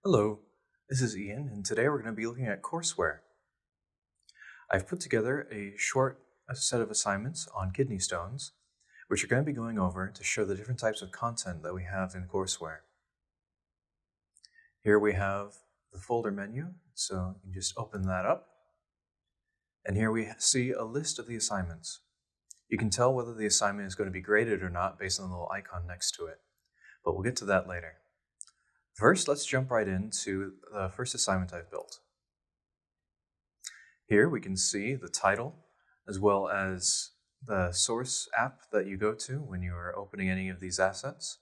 Hello, this is Ian, and today we're going to be looking at Courseware. I've put together a short set of assignments on kidney stones, which we're going to be going over to show the different types of content that we have in Courseware. Here we have the folder menu, so you can just open that up. And here we see a list of the assignments. You can tell whether the assignment is going to be graded or not based on the little icon next to it, but we'll get to that later. First, let's jump right into the first assignment I've built. Here we can see the title as well as the source app that you go to when you are opening any of these assets.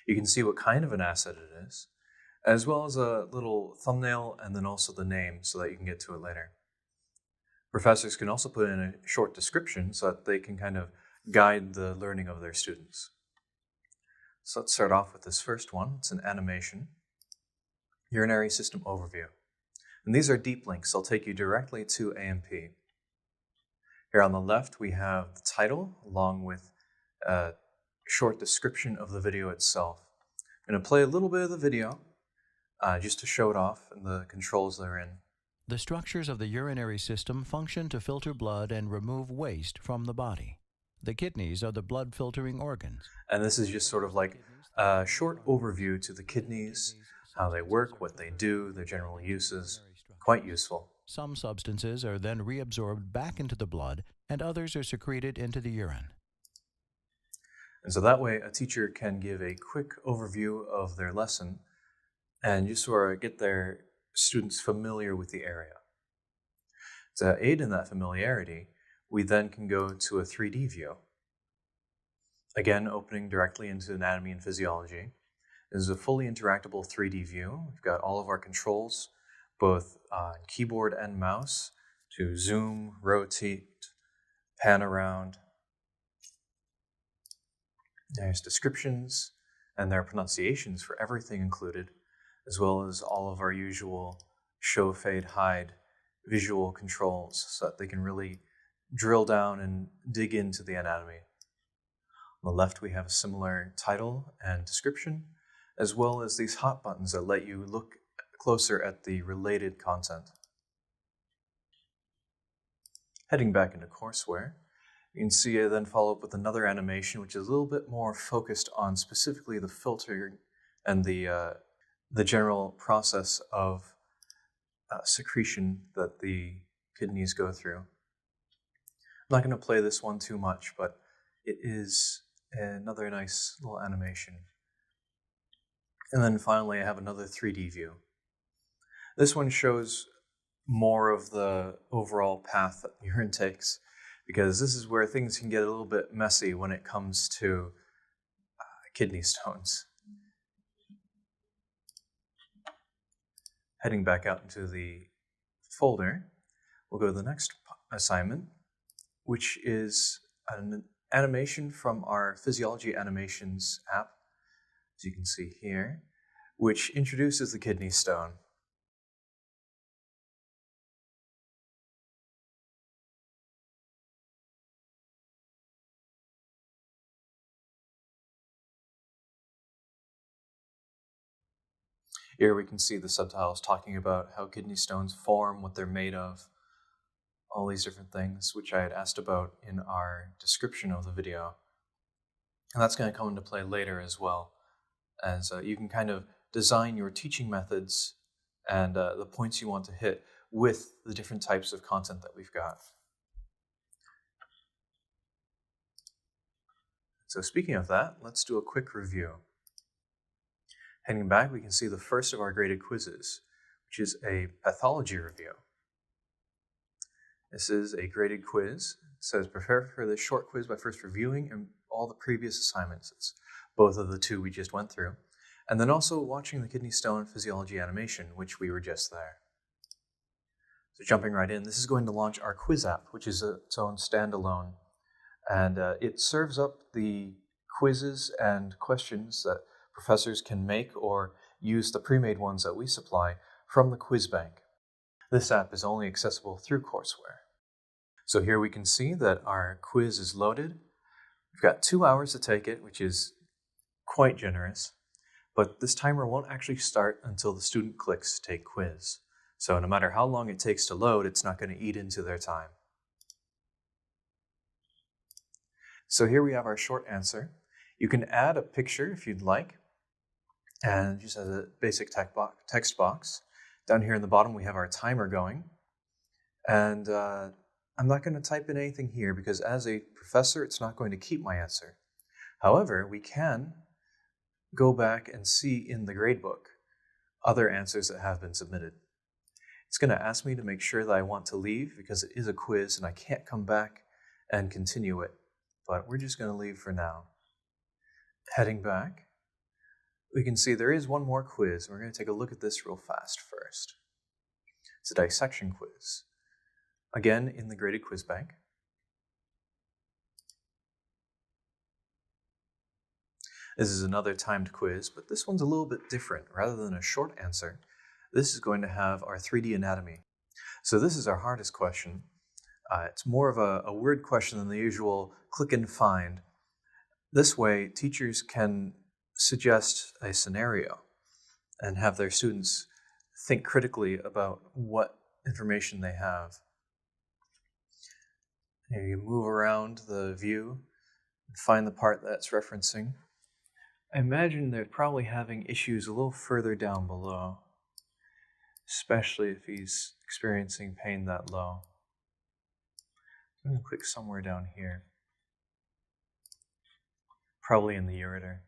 You can see what kind of an asset it is, as well as a little thumbnail and then also the name so that you can get to it later. Professors can also put in a short description so that they can kind of guide the learning of their students. So let's start off with this first one. It's an animation. Urinary system overview. And these are deep links. They'll take you directly to AMP. Here on the left, we have the title along with a short description of the video itself. I'm going to play a little bit of the video just to show it off and the controls therein. The structures of the urinary system function to filter blood and remove waste from the body. The kidneys are the blood filtering organs. And this is just sort of like a short overview to the kidneys, how they work, what they do, their general uses. Quite useful. Some substances are then reabsorbed back into the blood, and others are secreted into the urine. And so that way, a teacher can give a quick overview of their lesson and just sort of get their students familiar with the area. To aid in that familiarity, we then can go to a 3D view. Again, opening directly into anatomy and physiology. This is a fully interactable 3D view. We've got all of our controls, both keyboard and mouse, to zoom, rotate, pan around. There's descriptions and there are pronunciations for everything included, as well as all of our usual show, fade, hide visual controls so that they can really drill down and dig into the anatomy. On the left, we have a similar title and description, as well as these hot buttons that let you look closer at the related content. Heading back into Courseware, you can see I then follow up with another animation, which is a little bit more focused on specifically the filtering and the general process of secretion that the kidneys go through. I'm not going to play this one too much, but it is another nice little animation. And then finally, I have another 3D view. This one shows more of the overall path that urine takes, because this is where things can get a little bit messy when it comes to kidney stones. Heading back out into the folder, we'll go to the next assignment, which is an animation from our Physiology Animations app, as you can see here, which introduces the kidney stone. Here we can see the subtitles talking about how kidney stones form, what they're made of, all these different things, which I had asked about in our description of the video. And that's going to come into play later as well, as you can kind of design your teaching methods and the points you want to hit with the different types of content that we've got. So speaking of that, let's do a quick review. Heading back, we can see the first of our graded quizzes, which is a pathology review. This is a graded quiz. It says, prepare for this short quiz by first reviewing all the previous assignments. It's both of the two we just went through. And then also watching the kidney stone physiology animation, which we were just there. So jumping right in, this is going to launch our quiz app, which is its own standalone. And it serves up the quizzes and questions that professors can make or use the pre-made ones that we supply from the quiz bank. This app is only accessible through Courseware. So here we can see that our quiz is loaded. We've got 2 hours to take it, which is quite generous. But this timer won't actually start until the student clicks Take Quiz. So no matter how long it takes to load, it's not going to eat into their time. So here we have our short answer. You can add a picture if you'd like, and just as a basic text box. Down here in the bottom, we have our timer going. And I'm not going to type in anything here because as a professor, it's not going to keep my answer. However, we can go back and see in the gradebook other answers that have been submitted. It's going to ask me to make sure that I want to leave because it is a quiz and I can't come back and continue it. But we're just going to leave for now. Heading back, we can see there is one more quiz. We're going to take a look at this real fast first. It's a dissection quiz. Again, in the graded quiz bank. This is another timed quiz, but this one's a little bit different. Rather than a short answer, this is going to have our 3D anatomy. So this is our hardest question. It's more of a word question than the usual click and find. This way, teachers can suggest a scenario and have their students think critically about what information they have. Here you move around the view and find the part that's referencing. I imagine they're probably having issues a little further down below, especially if he's experiencing pain that low. I'm going to click somewhere down here, probably in the ureter.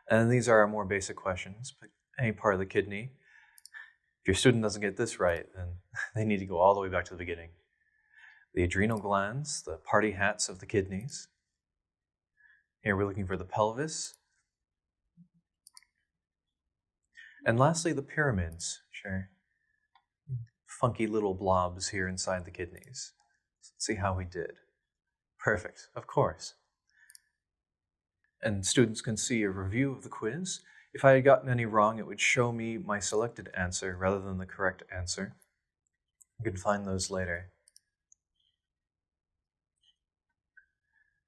And these are our more basic questions, but any part of the kidney. If your student doesn't get this right, then they need to go all the way back to the beginning. The adrenal glands, the party hats of the kidneys. Here we're looking for the pelvis. And lastly, the pyramids, sure. Funky little blobs here inside the kidneys. Let's see how we did. Perfect, of course. And students can see a review of the quiz. If I had gotten any wrong, it would show me my selected answer rather than the correct answer. You can find those later.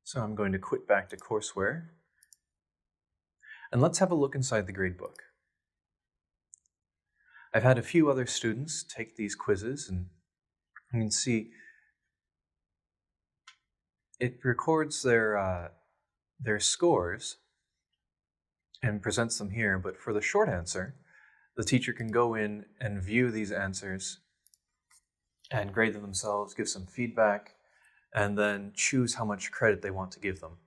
So I'm going to quit back to Courseware. And let's have a look inside the gradebook. I've had a few other students take these quizzes, and you can see it records their scores and presents them here. But for the short answer, the teacher can go in and view these answers and grade them themselves, give some feedback, and then choose how much credit they want to give them.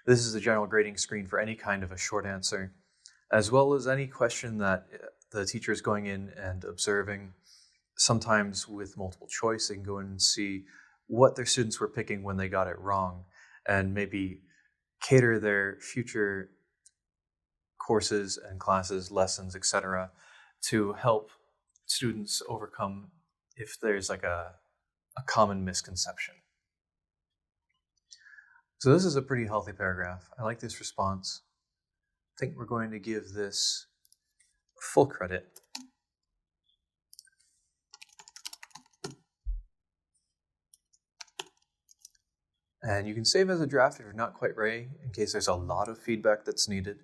This is the general grading screen for any kind of a short answer, as well as any question that the teacher is going in and observing. Sometimes with multiple choice, they can go in and see what their students were picking when they got it wrong, and maybe cater their future courses and classes, lessons, etc., to help students overcome if there's like a common misconception. So this is a pretty healthy paragraph. I like this response. I think we're going to give this full credit. And you can save as a draft if you're not quite ready, in case there's a lot of feedback that's needed.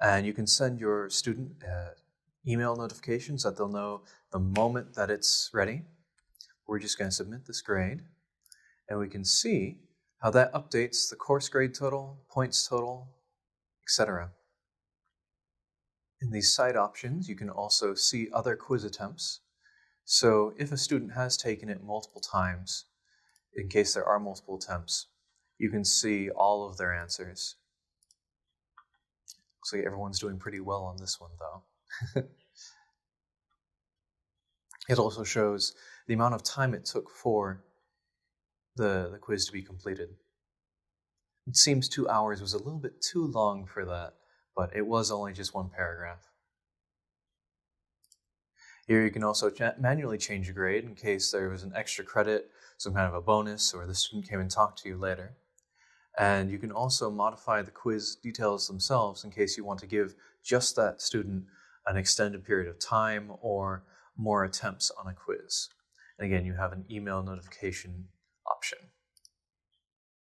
And you can send your student email notifications so that they'll know the moment that it's ready. We're just going to submit this grade, and we can see how that updates the course grade total, points total, etc. In these side options, you can also see other quiz attempts. So if a student has taken it multiple times, in case there are multiple attempts, you can see all of their answers. Looks like everyone's doing pretty well on this one, though. It also shows the amount of time it took for the quiz to be completed. It seems 2 hours was a little bit too long for that, but it was only just one paragraph. Here you can also manually change your grade in case there was an extra credit, some kind of a bonus, or the student came and talked to you later. And you can also modify the quiz details themselves in case you want to give just that student an extended period of time or more attempts on a quiz. And again, you have an email notification